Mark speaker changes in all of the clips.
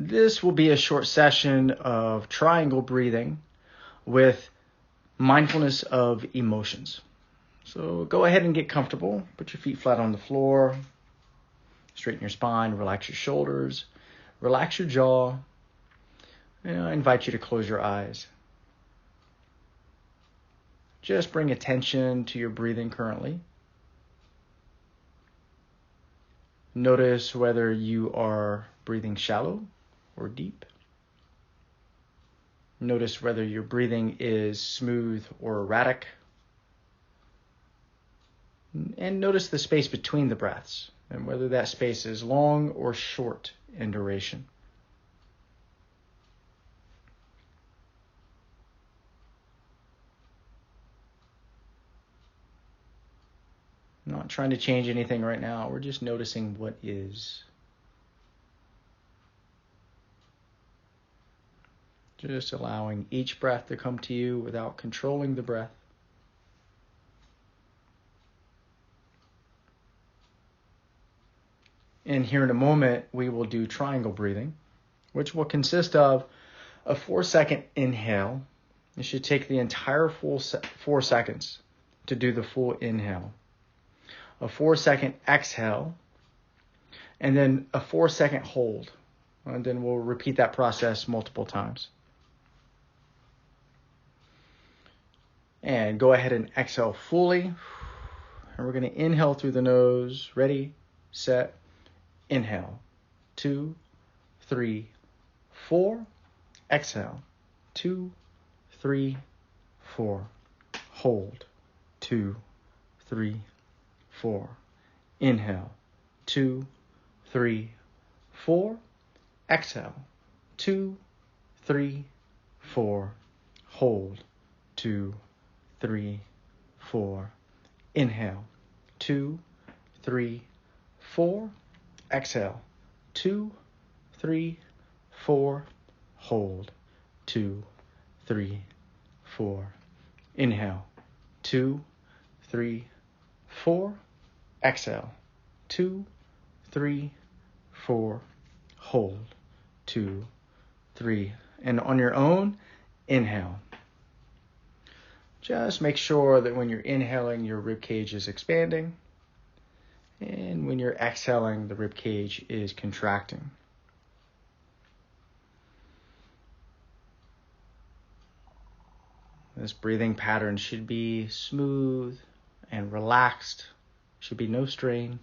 Speaker 1: This will be a short session of triangle breathing with mindfulness of emotions. So go ahead and get comfortable. Put your feet flat on the floor. Straighten your spine. Relax your shoulders. Relax your jaw. And I invite you to close your eyes. Just bring attention to your breathing currently. Notice whether you are breathing shallow or deep. Notice whether your breathing is smooth or erratic. And notice the space between the breaths and whether that space is long or short in duration. I'm not trying to change anything right now. We're just noticing what is. Just allowing each breath to come to you without controlling the breath. And here in a moment, we will do triangle breathing, which will consist of a 4-second inhale. You should take the entire full 4 seconds to do the full inhale. A 4-second exhale, and then a 4-second hold. And then we'll repeat that process multiple times. And go ahead and exhale fully. And we're going to inhale through the nose. Ready, set, inhale. 2, 3, 4. Exhale. 2, 3, 4. Hold. 2, 3, 4. Inhale. 2, 3, 4. Exhale. 2, 3, 4. Hold. 2, 3, 4. Inhale. 2, 3, 4. Exhale. 2, 3, 4. Hold. 2, 3, 4. Inhale. 2, 3, 4. Exhale. 2, 3, 4. Hold. 2, 3. And on your own, inhale. Just make sure that when you're inhaling, your rib cage is expanding. And when you're exhaling, the rib cage is contracting. This breathing pattern should be smooth and relaxed. Should be no strain.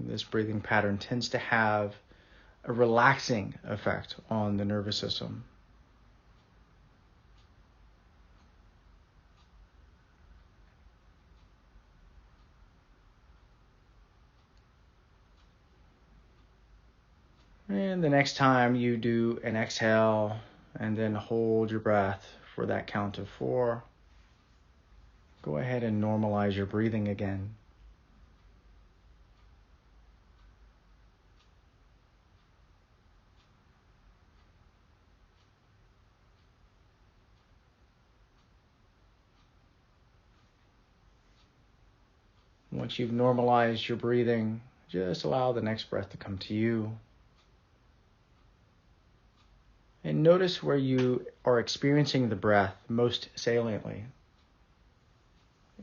Speaker 1: This breathing pattern tends to have a relaxing effect on the nervous system. And the next time you do an exhale and then hold your breath for that count of 4, go ahead and normalize your breathing again. Once you've normalized your breathing, just allow the next breath to come to you. And notice where you are experiencing the breath most saliently.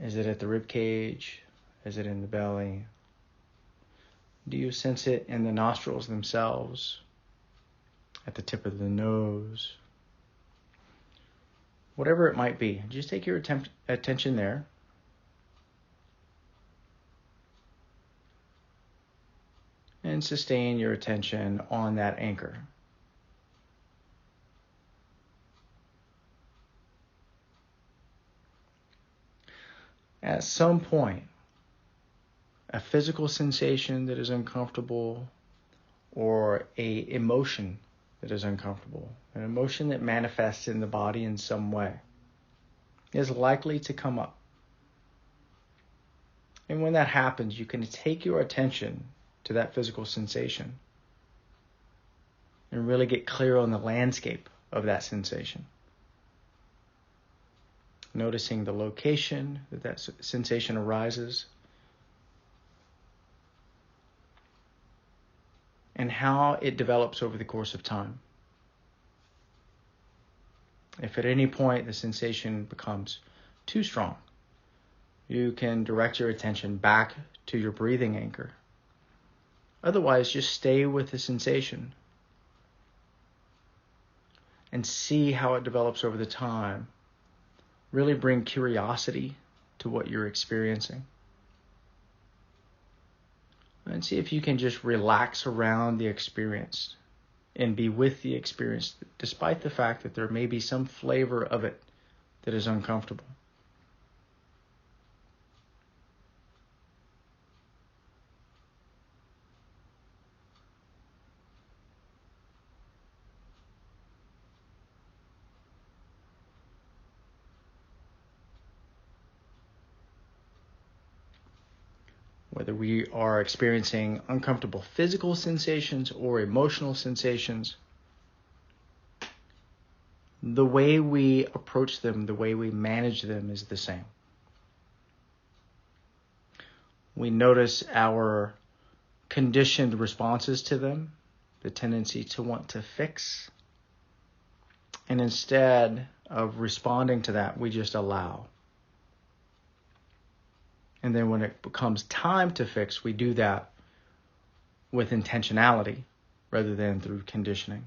Speaker 1: Is it at the rib cage? Is it in the belly? Do you sense it in the nostrils themselves? At the tip of the nose? Whatever it might be, just take your attention there. And sustain your attention on that anchor. At some point, a physical sensation that is uncomfortable or an emotion that is uncomfortable, an emotion that manifests in the body in some way, is likely to come up. And when that happens, you can take your attention to that physical sensation and really get clear on the landscape of that sensation. Noticing the location that sensation arises, and how it develops over the course of time. If at any point the sensation becomes too strong, you can direct your attention back to your breathing anchor. Otherwise, just stay with the sensation and see how it develops over the time. Really bring curiosity to what you're experiencing. And see if you can just relax around the experience and be with the experience, despite the fact that there may be some flavor of it that is uncomfortable. Whether we are experiencing uncomfortable physical sensations or emotional sensations, the way we approach them, the way we manage them is the same. We notice our conditioned responses to them, the tendency to want to fix, and instead of responding to that, we just allow. And then when it becomes time to fix, we do that with intentionality rather than through conditioning.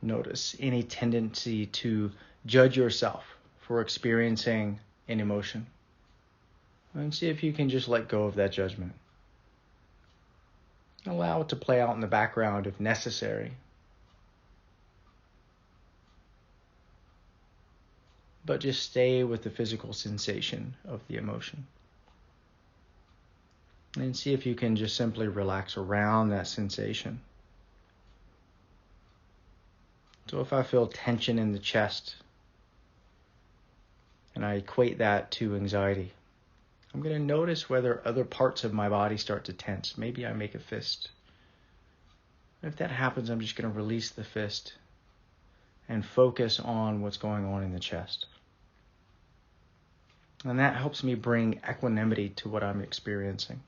Speaker 1: Notice any tendency to judge yourself for experiencing an emotion. And see if you can just let go of that judgment. Allow it to play out in the background if necessary. But just stay with the physical sensation of the emotion. And see if you can just simply relax around that sensation. So if I feel tension in the chest, and I equate that to anxiety, I'm going to notice whether other parts of my body start to tense. Maybe I make a fist. If that happens, I'm just going to release the fist and focus on what's going on in the chest. And that helps me bring equanimity to what I'm experiencing.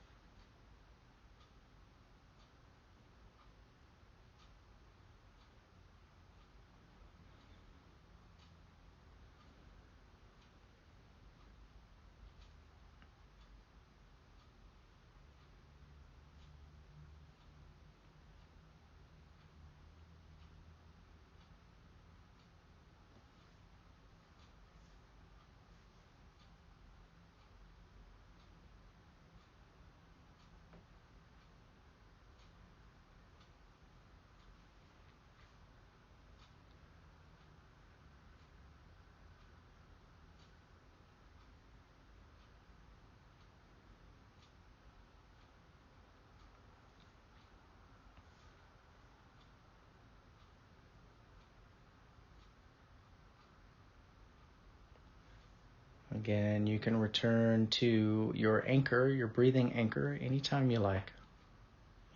Speaker 1: Again, you can return to your anchor, your breathing anchor, anytime you like.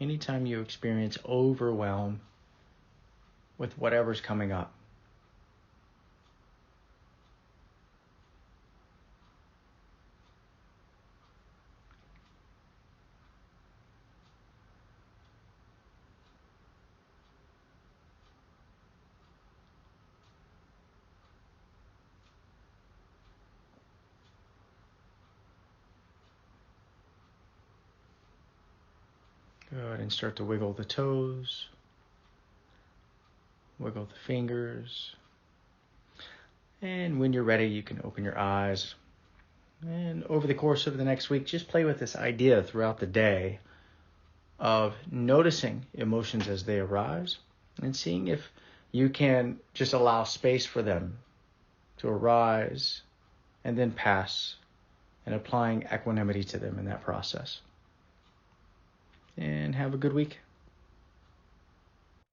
Speaker 1: Anytime you experience overwhelm with whatever's coming up. Go ahead and start to wiggle the toes, wiggle the fingers. And when you're ready, you can open your eyes. And over the course of the next week, just play with this idea throughout the day of noticing emotions as they arise and seeing if you can just allow space for them to arise and then pass, and applying equanimity to them in that process. And have a good week.